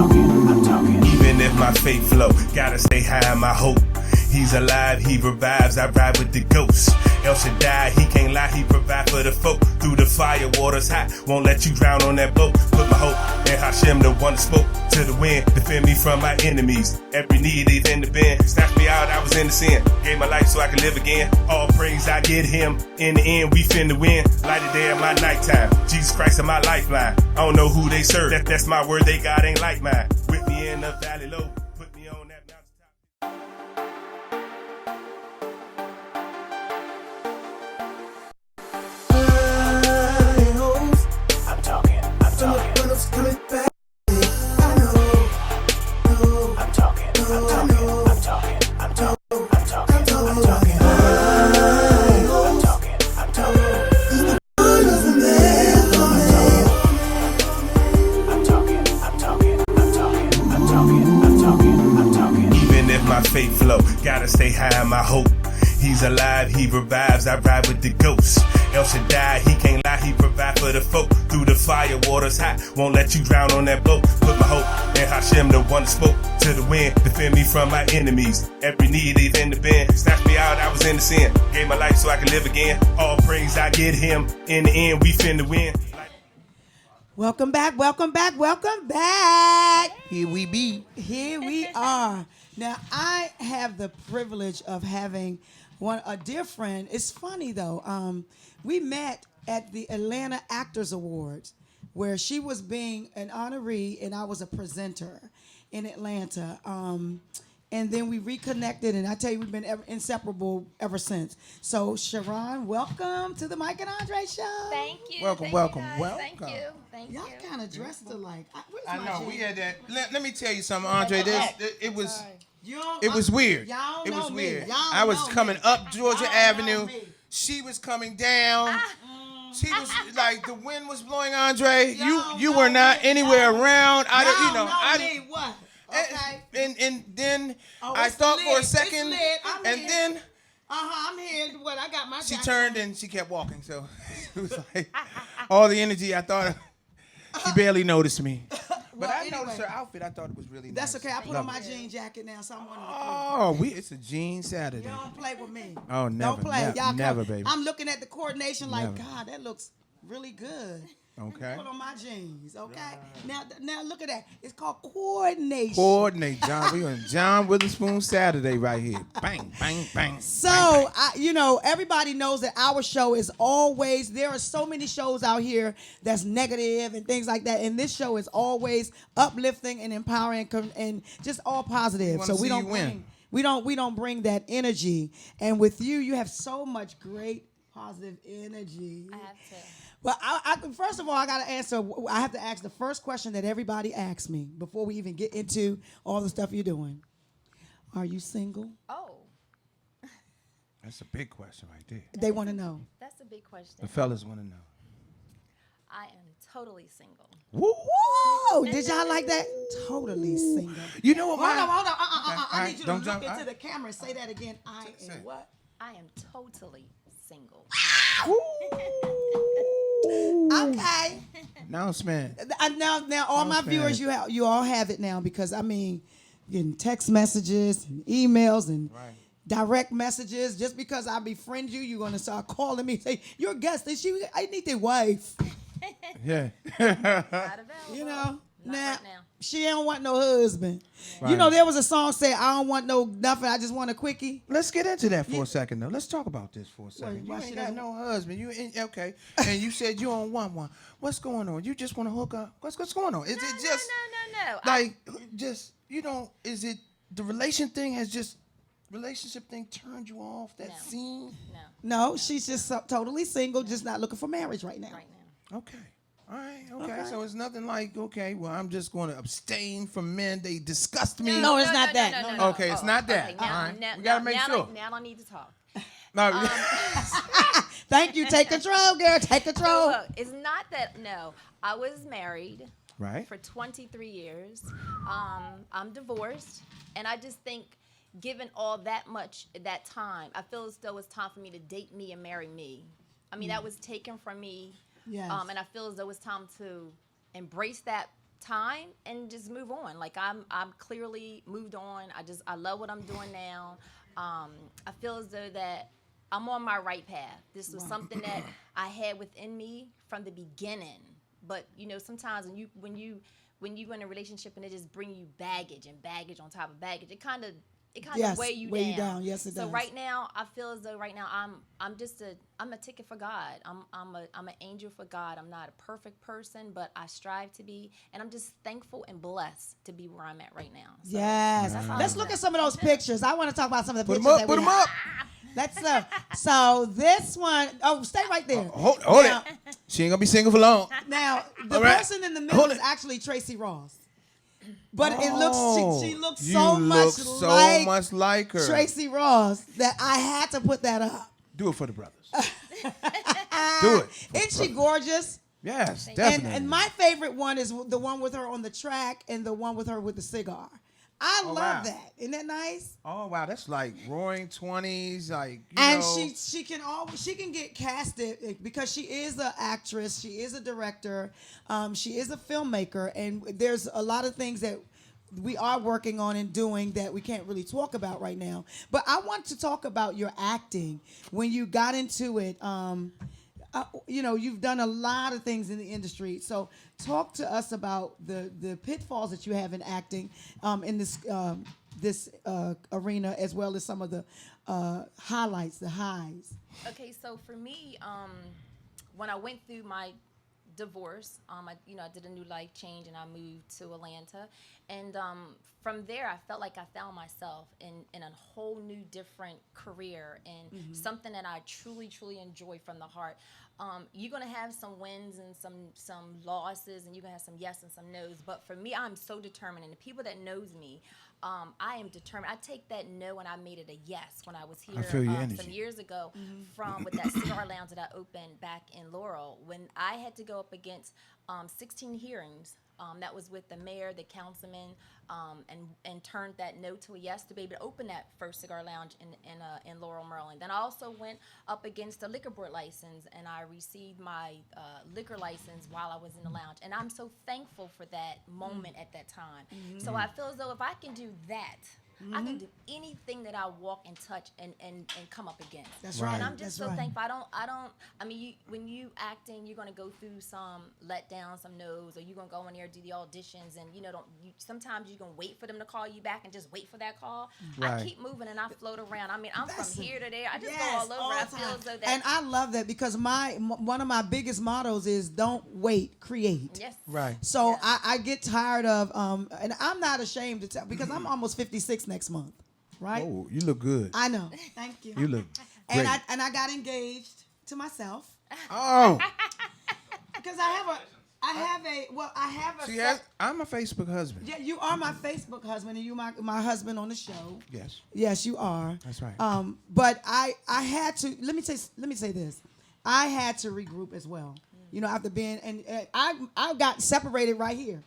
Even if my faith flow, gotta stay high in my hope. He's alive, he revives, I ride with the ghost. El Shaddai, he can't lie, he provide for the folk. Through the fire, water's hot, won't let you drown on that boat. Put my hope in Hashem, the one that spoke to the wind. Defend me from my enemies, every need is in the bend. Snatched me out, I was in the sin. Gave my life so I could live again. All praise I get him, in the end we finna win. Light of day in my nighttime, Jesus Christ is my lifeline. I don't know who they serve, that's my word, they God ain't like mine. With me in the valley low, put me on that mountaintop. Even if my faith flow, gotta stay high in my hope. He's alive, he revives, I ride with the ghost. El Shaddai, he can't lie, he provide for the folk. Through the fire, water's hot, won't let you drown on that boat. Put my hope in Hashem, the one that spoke to the wind. Defend me from my enemies, every need is in the bend. Snatched me out, I was in the sin. Gave my life so I could live again. All praise I get him, in the end we finna win.
Welcome back, welcome back, welcome back.
Here we be.
Here we are. Now, I have the privilege of having a dear friend. It's funny, though. We met at the Atlanta Actors Awards, where she was being an honoree and I was a presenter in Atlanta. And then we reconnected, and I tell you, we've been inseparable ever since. So, Sharon, welcome to the Mike and Andre Show.
Thank you.
Welcome,
Thank
welcome,
you guys.
welcome.
Thank you. Thank
Y'all
you.
kind of dressed alike. Where's
I
my
know.
jeans?
We had that. Let me tell you something, Andre. It was.
You don't-
It was weird.
Y'all
It was
know me.
weird.
Y'all
I was
know
coming
me.
up Georgia
Y'all know
Avenue.
me.
She was coming down. She was like the wind was blowing. Andre,
Y'all
you
know
were not
me.
anywhere
Y'all-
around. I
Y'all
don't. You know.
know
I
me.
didn't.
What? Okay.
And then
Oh,
I
it's
thought
lit.
for a
It's
second,
lit. I'm
and
here.
then
I'm here. What I got my
she
jacket
turned
on.
and she kept walking. So it was like all the energy. I thought she barely noticed me. But
Well,
I noticed
anyway.
her outfit. I thought it was really
That's
nice.
okay. I put on my
Lovely.
jean jacket now, so I'm one of the
Oh, it's a jean
three.
Saturday.
You don't play with me.
Oh, never,
Don't play. Y'all
never,
come.
baby.
I'm looking at the coordination like,
Never.
God, that looks really good.
Okay.
Put on my jeans, okay? Now look at that. It's called coordination.
Coordinate, John. We on John Witherspoon Saturday right here. Bang, bang, bang.
So, everybody knows that our show is always, there are so many shows out here that's negative and things like that. And this show is always uplifting and empowering and just all positive.
wanna
So we
see
don't
you win.
bring, we don't bring that energy. And with you have so much great positive energy.
I have to.
Well, I first of all, I got to answer. I have to ask the first question that everybody asks me before we even get into all the stuff you're doing. Are you single?
Oh,
That's a big question right there.
They want to know.
that's a big question.
The fellas want to know.
I am totally single.
Woo!
Whoa! Did y'all like that? Totally single.
You know what?
Hold on.
Okay,
I
all right,
need you to
don't
look
jump.
into
All
the
right.
camera and say that again. I
Say
am
it.
what?
I am totally single.
Okay.
Announcement.
Now, all my
Okay.
viewers, you all have it now because getting text messages and emails and
Right.
direct messages. Just because I befriend you, you're gonna start calling me. Say you're a guest. I need their wife.
Yeah.
Not available.
You know.
Not right now.
She don't want no husband. You
Right.
know, there was a song say, "I don't want no nothing. I just want a quickie."
Let's get into that for a second, though. Let's talk about this for a second.
why
You
she
ain't got
doesn't-
no husband. Okay. And you said you don't want one. What's going on? You just want to hook up? What's going on? Is it just
No.
like is it the relationship thing turned you off that
No.
scene?
No,
No, she's just totally single, just not looking for marriage right now.
right now.
Okay. All right. Okay. So it's nothing like, okay, well, I'm just going to abstain from men. They disgust me.
No, it's not that. No.
Okay, it's not that.
Okay, now,
All right.
now,
We gotta
now-
make
now
sure.
Now I need to talk.
No,
Thank you. Take control, girl. Take control.
Look, it's not that. No, I was married
right.
for 23 years. I'm divorced, and I just think, given all that time, I feel as though it's time for me to date me and marry me. I mean, that was taken from me.
Yes.
And I feel as though it's time to embrace that time and just move on. Like I'm clearly moved on. I love what I'm doing now. I feel as though that I'm on my right path. This was something that I had within me from the beginning. But sometimes when you in a relationship and it just bring you baggage on top of baggage, it kind of
Yes,
weigh you
weigh
down.
you down. Yes, it
so
does.
right now, I feel as though right now I'm a ticket for God. I'm an angel for God. I'm not a perfect person, but I strive to be, and I'm just thankful and blessed to be where I'm at right now. So
Yes.
that's all
Let's
I'm
look
saying.
at some of those pictures. I want to talk about some of the
Put 'em
pictures.
up.
that
Put
we
'em
have.
up.
Let's so this one, stay right there.
Hold
Now-
it. She ain't gonna be single for long.
Now, the
All right.
person in the middle
Hold
is
it.
actually Tracy Ross. But it
Oh,
looks, she looks
you
so
look so
like
much like her.
Tracy Ross that I had to put that up.
Do it for the brothers. Do it.
Isn't she gorgeous?
Yes, definitely.
And my favorite one is the one with her on the track and the one with her with the cigar. I love
wow.
that. Isn't that nice?
Oh wow, that's like roaring 20s, like
And
know.
she can get casted because she is an actress, she is a director, she is a filmmaker, and there's a lot of things that we are working on and doing that we can't really talk about right now. But I want to talk about your acting when you got into it. You've done a lot of things in the industry. So talk to us about the pitfalls that you have in acting in this arena, as well as some of the highlights, the highs.
Okay, so for me, when I went through my divorce, I did a new life change and I moved to Atlanta, and from there I felt like I found myself in a whole new different career and something that I truly enjoy from the heart. You're gonna have some wins and some losses, and you're gonna have some yes and some no's, but for me, I'm so determined, and the people that knows me, I am determined. I take that no and I made it a yes when I was here
feel your
some
energy.
years ago with that cigar lounge that I opened back in Laurel. When I had to go up against 16 hearings that was with the mayor, the councilman, and turned that no to a yes to be able to open that first cigar lounge in Laurel, Maryland. Then I also went up against a liquor board license, and I received my liquor license while I was in the lounge. And I'm so thankful for that moment at that time. So I feel as though if I can do that, I can do anything that I walk and touch and come up against.
That's right.
And I'm just
That's
so
right.
thankful. I mean, when you acting, you're gonna go through some letdowns, some no's, or you're gonna go in there do the auditions, and sometimes you're gonna wait for them to call you back and just wait for that call.
Right.
I keep moving and I float around. I mean, I'm
That's
from here to there. I just
Yes,
go all over. I
the
feel
time.
as though that.
And I love that because one of my biggest mottos is don't wait, create.
Yes.
Right.
So
Yes.
I get tired of, and I'm not ashamed to tell because I'm almost 56 next month, right?
Oh, you look good.
I know. Thank you.
You look great.
And I got engaged to myself
Oh,
because I have a.
see, I'm a Facebook husband.
Yeah, you are my Facebook husband, and you my husband on the show.
Yes.
Yes, you are.
That's right.
But I had to let me say this. I had to regroup as well. You know, after being and I got separated right here.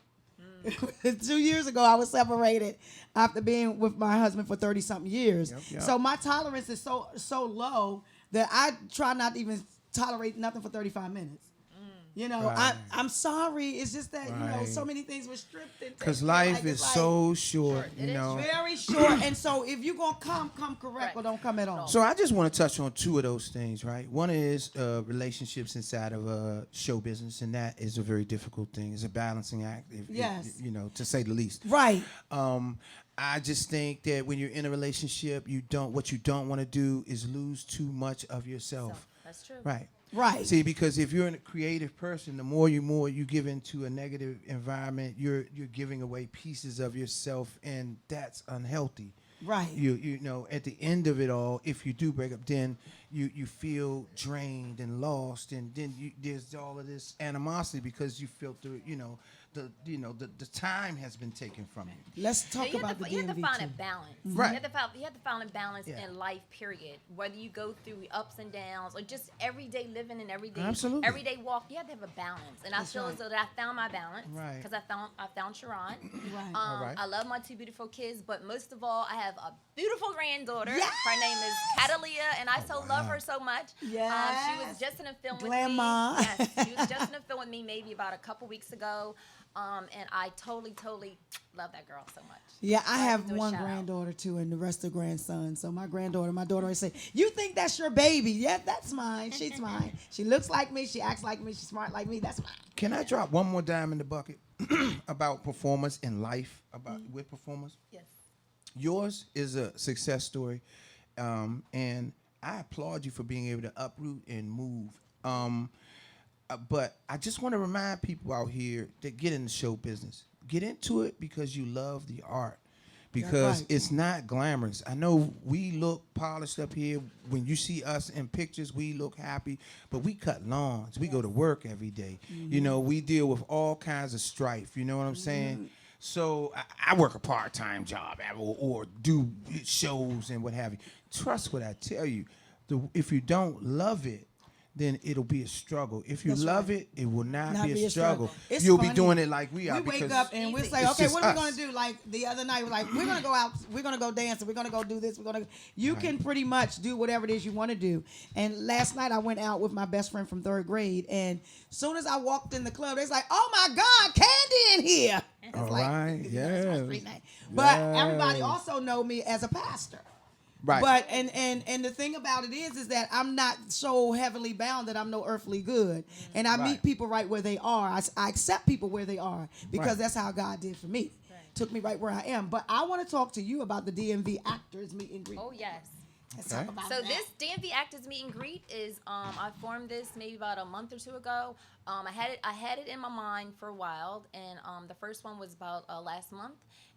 2 years ago, I was separated after being with my husband for 30-something years.
Yep.
So my tolerance is so low that I try not to even tolerate nothing for 35 minutes. You know,
Right.
I'm sorry. It's just that, you know,
Right.
so many things were stripped.
Because life is so short,
It
you
is
know.
very short. And so if you're going to come correct or don't come at all.
So I just want to touch on two of those things, right? One is relationships inside of show business, and that is a very difficult thing. It's a balancing act,
Yes.
you know, to say the least.
Right.
I just think that when you're in a relationship, what you don't want to do is lose too much of yourself.
That's true.
Right.
Right.
See, because if you're a creative person, the more you give into a negative environment, you're giving away pieces of yourself, and that's unhealthy.
Right.
You know, at the end of it all, if you do break up, then you feel drained and lost, and then there's all of this animosity because you feel the time has been taken from you.
Let's talk about the
You have to
DMV
find
too.
a balance.
Right.
You have to find a balance
Yeah.
in life, period. Whether you go through ups and downs or just everyday living and
Absolutely.
everyday walk, you have to have a balance. And I feel
right.
as though that I found my balance
Right.
because I found Sharon.
Right.
All right.
I love my two beautiful kids, but most of all, I have a beautiful granddaughter.
Yes!
Her name is Catalia, and I love her so much.
Yes.
She was just in a film
Grandma.
with me. Yes, she was just in a film with me maybe about a couple weeks ago. And I totally love that girl so much.
Yeah, I
So
have
have to do a
one
shout out.
granddaughter too, and the rest are grandsons. So my daughter always say, "You think that's your baby? Yeah, that's mine. She's mine. She looks like me. She acts like me. She's smart like me. That's mine."
Can I drop one more dime in the bucket about performance in life, with performance?
Yes.
Yours is a success story, and I applaud you for being able to uproot and move. But I just want to remind people out here that get in the show business. Get into it because you love the art. Because
right.
it's not glamorous. I know we look polished up here. When you see us in pictures, we look happy. But we cut lawns. We go to work every day. You know, we deal with all kinds of strife. You know what I'm saying? So I work a part-time job or do shows and what have you. Trust what I tell you. If you don't love it, then it'll be a struggle. If you
That's
love
right.
it, it will not
Not
be a struggle.
It's
You'll
funny.
be doing it like we are.
We wake
because
up and we say,
it's
"Okay,
just
what are we
us.
gonna do?" Like the other night, we're like, "We're gonna go out. We're gonna go dancing. We're gonna go do this. You can pretty much do whatever it is you want to do." And last night I went out with my best friend from 3rd grade, and as soon as I walked in the club, it's like, "Oh my God, Candy in here!" It's
All
like,
right,
you know, it's my
yes.
street name. But everybody
Yes.
also know me as a pastor.
Right.
But and the thing about it is that I'm not so heavily bound that I'm no earthly good, and I
Right.
meet people right where they are. I accept people where they are because
Right.
that's how God did for me. Took me right where I am. But I want to talk to you about the DMV actors meet and greet.
Oh yes.
Let's talk
Okay.
about
So
that.
this DMV Actors Meet and Greet is I formed this maybe about a month or two ago. I had it in my mind for a while, and the first one was about last month.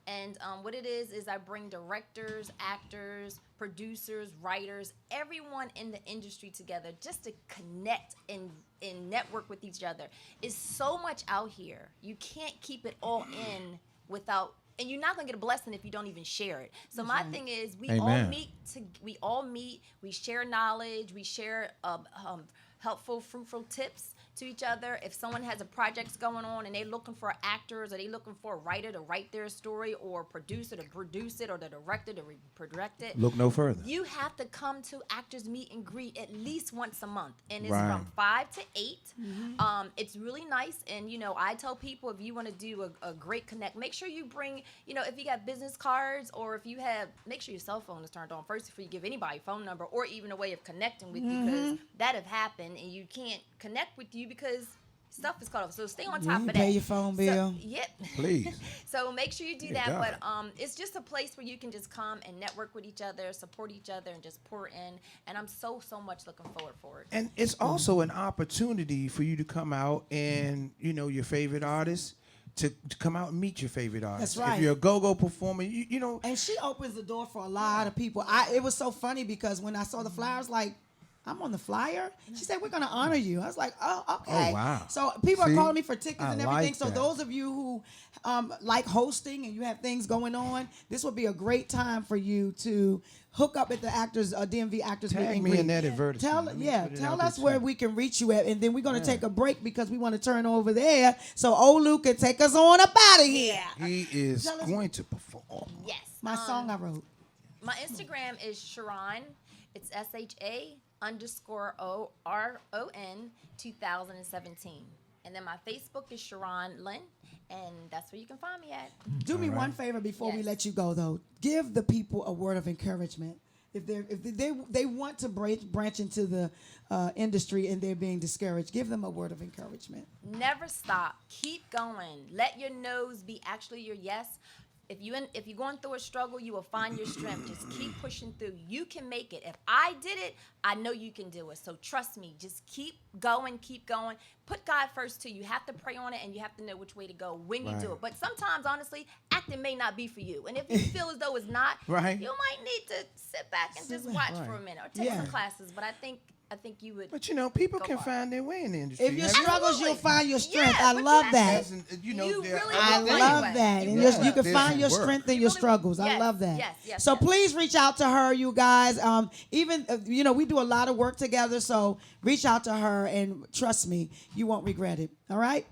And what it is I bring directors, actors, producers, writers, everyone in the industry together just to connect and network with each other. It's so much out here. You can't keep it all in without. And you're not gonna get a blessing if you don't even share it. So my thing is, we
Amen.
all meet, we share knowledge, we share helpful, fruitful tips, to each other. If someone has a project going on and they're looking for actors or they looking for a writer to write their story or producer to produce it or the director to direct it,
Look no further.
you have to come to Actors Meet and Greet at least once a month, and it's
Right.
from 5 to 8. It's really nice, and I tell people if you want to do a great connect, make sure you bring, if you got business cards or if you have, make sure your cell phone is turned on first before you give anybody a phone number or even a way of connecting with you, because that have happened and you can't connect with you because stuff is cut off. So stay on top of that.
Pay your phone bill.
So, yep.
Please.
So make sure you do
Yeah,
that.
God.
But it's just a place where you can just come and network with each other, support each other, and just pour in. And I'm so much looking forward for it.
And it's also an opportunity for you to come out and, your favorite artist, to come out and meet your favorite artist.
That's right.
If you're a go-go performer, you know.
And she opens the door for a lot of people. It was so funny because when I saw the flyers, like, I'm on the flyer. She said, we're going to honor you. I was like, oh, okay.
Oh, wow.
So people
See?
are calling me for tickets
I
and everything.
like
So
that.
those of you who like hosting and you have things going on, this would be a great time for you to hook up at the DMV Actors Meet
Tag
and
me
Greet.
in that advertisement. Let me put it
Tell
out
us
there,
where
too.
we can reach you at, and then we're going to take a break because we want to turn over there so Olu can take us on up out of here.
He is
Tell us-
going to perform.
Yes.
My song I wrote.
My Instagram is Sharon. It's SHA_ORON 2017. And then my Facebook is Sharon Lynn, and that's where you can find me at.
Do me one favor before we
Yes.
let you go, though. Give the people a word of encouragement. If they want to branch into the industry and they're being discouraged, give them a word of encouragement.
Never stop. Keep going. Let your no's be actually your yes. If you're going through a struggle, you will find your strength. Just keep pushing through. You can make it. If I did it, I know you can do it. So trust me. Just keep going. Keep going. Put God first too. You have to pray on it, and you have to know which way to go when you do it. But sometimes, honestly, acting may not be for you. And if you feel as though it's not,
Right.
you might need to sit back and just watch for a minute or take some classes. But I think you would.
But people
Go
can
hard.
find their way in the industry.
If your
Have you-
struggles, you'll find your strength.
Yeah,
I
but you
love
have
that.
to-
Doesn't-
You
there
really
are
will
I
other
find
love
your way.
that.
You
And
will.
you can
There's
find
some
your
work.
strength in
You
your
really will.
struggles. I
Yes,
love that.
yes,
So
yes.
please reach out to her, you guys. Even, we do a lot of work together. So reach out to her and trust me, you won't regret it. All right?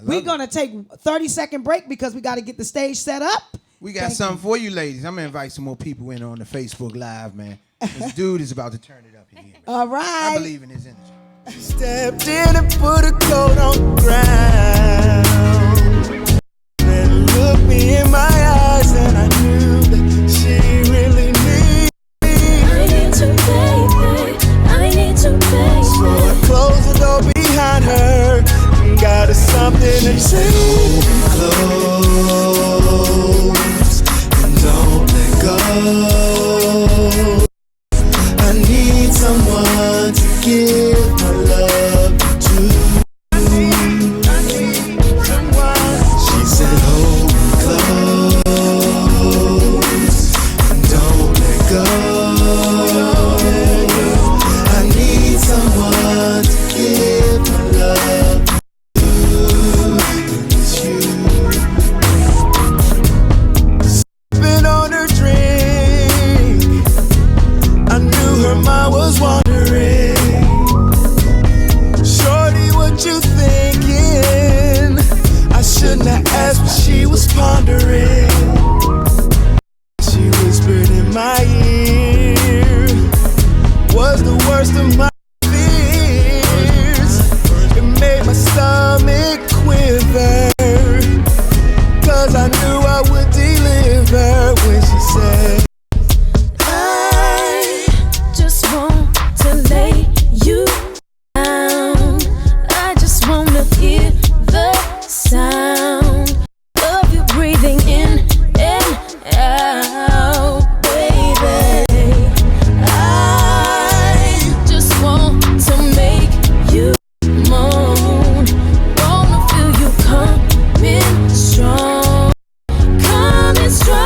We're going to take a 30-second break because we got to get the stage set up.
We got something for you ladies. I'm going to invite some more people in on the Facebook Live, man. This dude is about to turn it up in here.
All
I
right.
believe in his energy.
Stepped in and put a coat on the ground. Then looked me in my eyes and I knew that she really needed me.
I need to, baby. I need to, baby.
So I closed the door behind her and got her something to say. Close and don't let go. I need someone to give my love to. I need someone. She said, hold me close and don't let go. I need someone to give my love to. And it's you. Spit on her drink. I knew her mind was wandering. Shorty, what you thinking? I shouldn't have asked, but she was pondering. She whispered in my ear, was the worst of my fears. It made my stomach quiver, 'cause I knew I would deliver when she said,
I just want to lay you down. I just want to hear the sound of you breathing in and out, baby. I just want to make you moan. Wanna feel you coming strong, coming strong.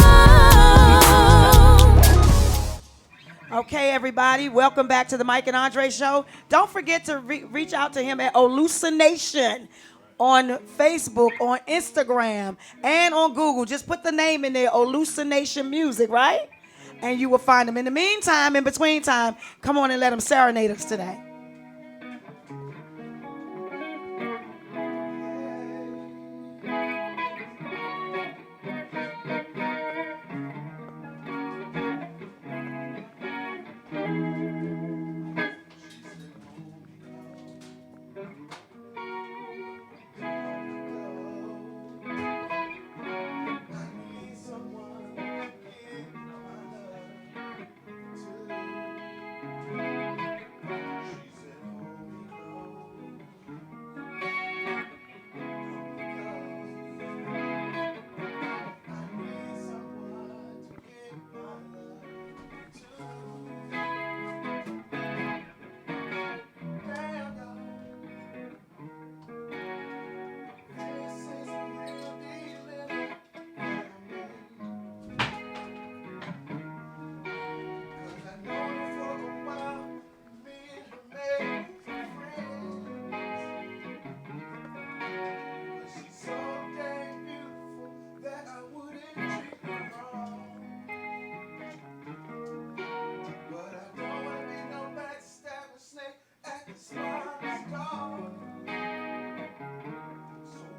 Okay, everybody, welcome back to the Mike and Andree Show. Don't forget to reach out to him at Hallucination on Facebook, on Instagram, and on Google. Just put the name in there, Hallucination Music, right? And you will find him. In the meantime, in between time, come on and let him serenade us today.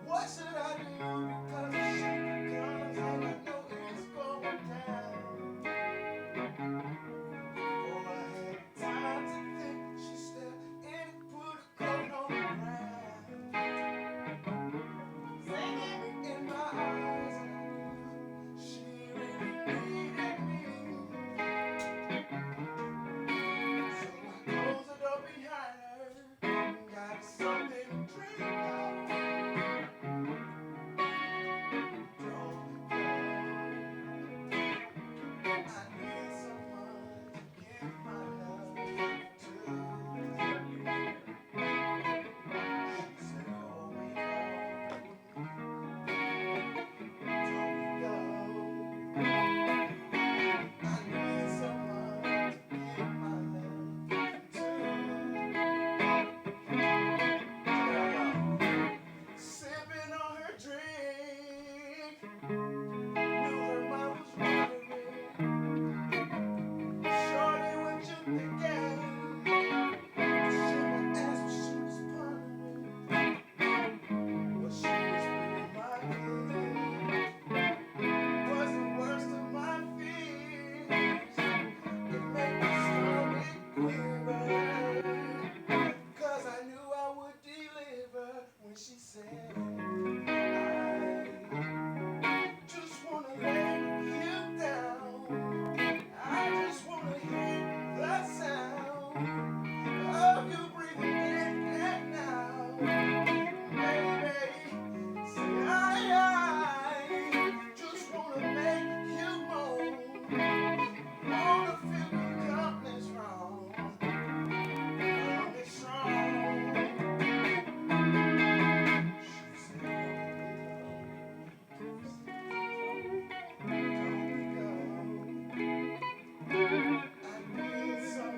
What should I do? Because the shit comes and I know it's going down. Before I had time to think, she stepped in and put a coat on the ground. Singing in my eyes, she really needed me. So I closed the door behind her and got something to drink out. Sipping on her drink, knew her mom was wondering, shorty, what you thinking? Should I ask what she was pondering? What she was putting my head was the worst of my fears. It made my stomach quiver, 'cause I knew I would deliver when she said, I just wanna lay you down. I just wanna hear the sound of you breathing in and out. Baby, say I just wanna make you moan. Wanna feel you coming strong. Coming strong. She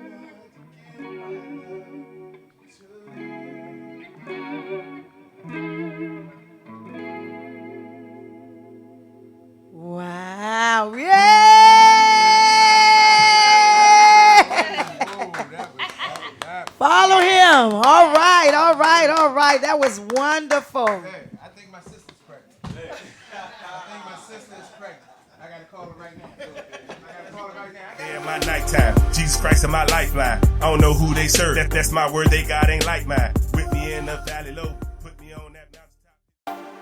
Wow. Yeah. Follow him. All right, all right, all right. That was wonderful.
Hey, I think my sister's pregnant. I think my sister is pregnant. I gotta call her right now. I gotta call her right now.
Yeah, my nighttime. Jesus Christ in my lifeline. I don't know who they serve. That's my word. They God ain't like mine. With me in the valley low. Put me on that mountaintop.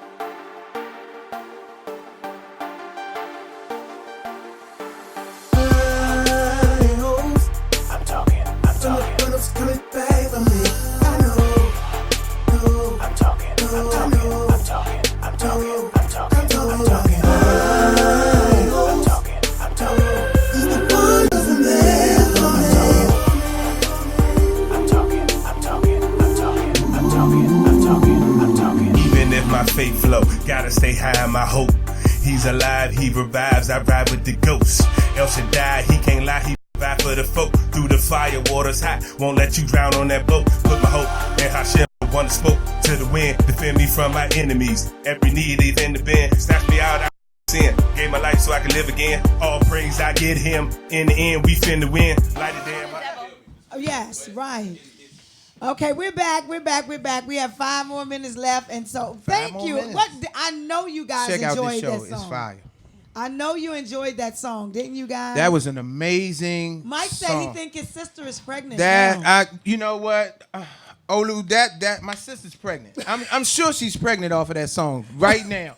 I'm talking. Coming back for me. I know. I'm talking.
Even if my faith flow, gotta stay high in my hope. He's alive, he revives, I ride with the ghost. El Shaddai, he can't lie, he provide for the folk. Through the fire, water's hot, won't let you drown on that boat. Put my hope in Hashem, one spoke to the wind. Defend me from my enemies, every need is in the bend. Snatch me out, sin, gave my life so I can live again. All praise I get him, in the end we finna win. Light it down.
Oh, yes, right. Okay, we're back. We have 5 more minutes left, and so thank
more
you.
minutes.
What I know you guys
Check out
enjoyed
this show.
that song.
It's fire.
I know you enjoyed that song, didn't you guys?
That was an amazing
Mike said
song.
he think his sister is pregnant.
That
now.
you know what, Olu, that my sister's pregnant. I'm sure she's pregnant off of that song right now.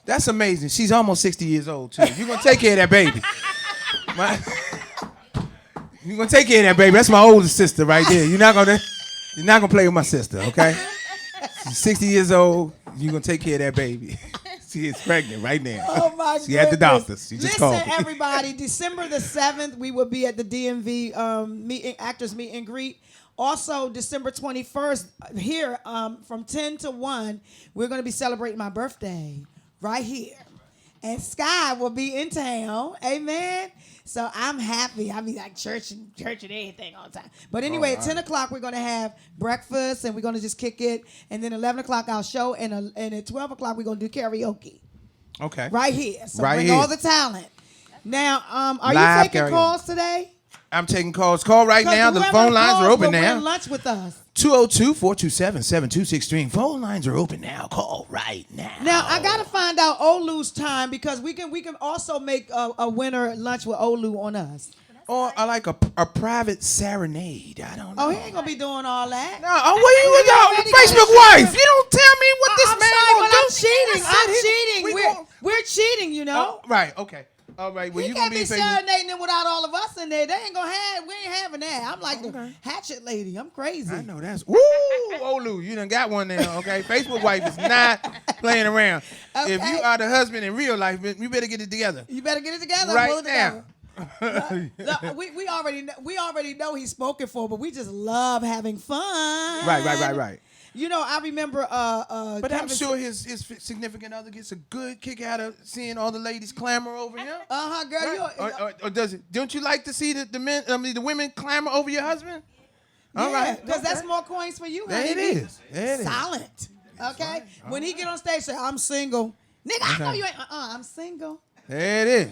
That's amazing. She's almost 60 years old too. You're gonna take care of that baby. You're gonna take care of that baby. That's my oldest sister right there. You're not gonna play with my sister, okay? She's 60 years old. You're gonna take care of that baby. She is pregnant right now.
Oh my
She at the
goodness.
doctor's. She
Listen,
just called me.
everybody, December the 7th, we will be at the DMV actors meet and greet. Also, December 21st, here from 10 to 1, we're going to be celebrating my birthday right here. And Sky will be in town. Amen. So I'm happy. I be like church and everything all the time. But anyway, at 10 o'clock, we're going to have breakfast and we're going to just kick it. And then 11 o'clock, our show. And at 12 o'clock, we're going to do karaoke.
Okay.
Right here. So
Right
bring
here.
all the talent. Now, are
Live
you taking
karaoke.
calls today?
I'm taking calls. Call right now. The
Whoever
phone lines
calls
are open
will win
now.
lunch with us.
202-427-7263. Phone lines are open now. Call right now.
Now I gotta find out Olu's time because we can also make a winner lunch with Olu on us.
Or I like a private serenade. I don't know.
Oh, he ain't gonna be doing all that.
No, what you with
already
your Facebook
got-
wife? You don't tell me what this
I'm
man
sorry,
gonna
but
do.
I'm cheating.
I said
I'm cheating.
we
We're,
gon-
we're cheating, you know.
Oh, right. Okay. All right. Well,
He
you gonna
can't
be
be
Facebook.
serenading them without all of us in there. They ain't gonna have. We ain't having that. I'm like the hatchet lady. I'm crazy.
I know that's. Woo, Olu, you done got one now. Okay, Facebook wife is not playing around. If
Okay.
you are the husband in real life, you better get it together.
You better get it together.
Right
pull it
now.
together. Look, we already know he's spoken for, but we just love having fun.
Right.
You know, I remember.
But I'm
Kevin-
sure his significant other gets a good kick out of seeing all the ladies clamor over him.
Girl,
Right? Or does it? Don't you like to see the men? The women clamor over your husband? All right,
because that's more coins for you.
There
honey.
it is. There it is.
Silent. Okay. When he get on stage, say, "I'm single." Nigga, I know
Okay.
you ain't. I'm single.
There it is.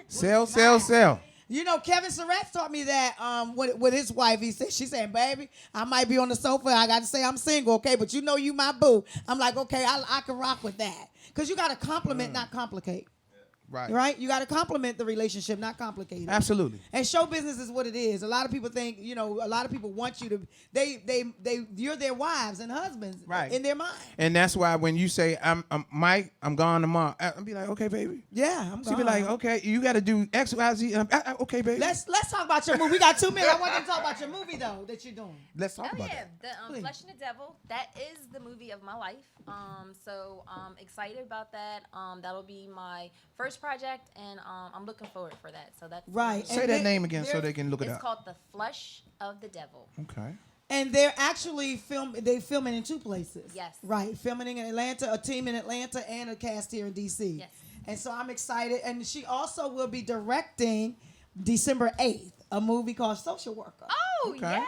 Sell.
You know, Kevin Surratt taught me that with his wife. She said, baby, I might be on the sofa. I got to say I'm single, okay? But you know you my boo. I'm like, okay, I can rock with that. Because you got to compliment, not complicate. Right? You got to compliment the relationship, not complicate it.
Absolutely.
And show business is what it is. A lot of people think, a lot of people want you to, you're their wives and husbands in their mind.
And that's why when you say, I'm Mike, I'm gone tomorrow, I'll be like, okay, baby.
Yeah, I'm
She
gone.
be like, okay, you got to do X, Y, Z. Okay, baby.
Let's talk about your movie. We got 2 minutes. I want them to talk about your movie, though, that you're doing.
Let's talk
Oh
about
yeah,
that.
the Flesh and the Devil. That is the movie of my life. So I'm excited about that. That'll be my first project, and I'm looking forward for that. So that's
Right.
Say
And
that name again so they can look it
It's
up.
called The Flesh of the Devil.
Okay.
And they're actually filming in 2 places.
Yes.
Right. Filming in Atlanta, a team in Atlanta, and a cast here in DC.
Yes.
And so I'm excited. And she also will be directing December 8th, a movie called Social Worker.
Oh
Okay.
yeah.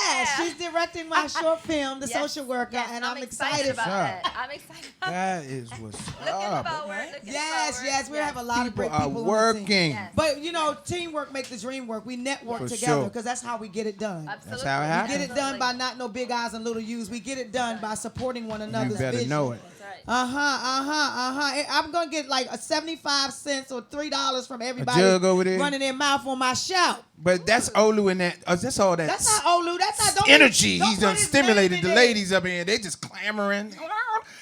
Yeah, she's directing my short film, The
Yes,
Social Worker,
yes,
and I'm
excited about
Sure.
that. I'm excited.
That is what's
Looking
up.
forward. Looking
Yes,
forward.
yes, we have a lot of
People
great
are
people on the
working.
team.
Yes.
But teamwork makes the dream work. We network
For
together
sure.
because that's how we get it done.
Absolutely.
how it happens.
Get it done by not no big eyes and little U's. We get it done by supporting one
You
another's
better
vision.
know it.
That's right.
I'm gonna get like a 75 cents or $3 from everybody
jug over there?
running their mouth on my shout.
But that's Olu and that. That's all that.
That's not Olu. That's not don't
energy.
don't
He's
put
done
his
stimulated
name
the
in there.
ladies up in here. They just clamoring.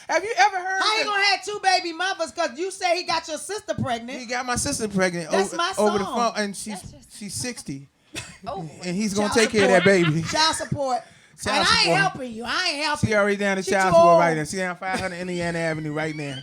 Have you ever heard?
How you
that-
gonna have 2 baby mothers? Cause you say he got your sister pregnant.
He got my sister pregnant
That's
over,
my
over the
song.
phone, and she's 60,
Oh.
and he's gonna
Child
take care of that
support.
baby.
Child support.
Child
And I ain't
support.
helping you. I ain't helping.
She already down to
She
child
too
support
old.
right now. She down 500 Indiana Avenue right now.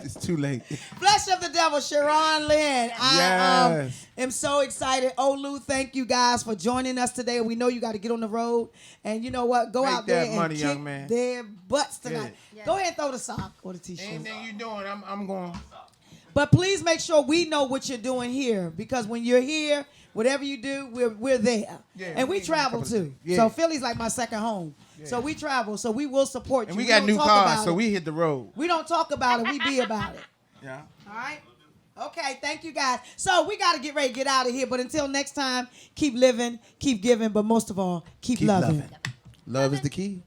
It's too late.
Flesh of the Devil, Sharon Lynn. I
Yes.
am so excited. Olu, thank you guys for joining us today. We know you got to get on the road. And you know what? Go
Make
out there
that
and
money,
kick
young man.
their butts tonight.
Yes.
Go ahead and throw the sock or the T-shirt.
Anything you doing, I'm going.
But please make sure we know what you're doing here. Because when you're here, whatever you do, we're there.
Yeah,
and we
we
travel
couple of
too.
days.
So
Yeah.
Philly's like my second home. So we travel. So we will support
And
you.
we got
don't
new
talk
cars,
about
so
it.
we hit the road.
We don't talk about it. We be about it.
Yeah.
All right? Okay, thank you guys. So we got to get ready to get out of here. But until next time, keep living, keep giving, but most of all, keep loving.
Love is the key.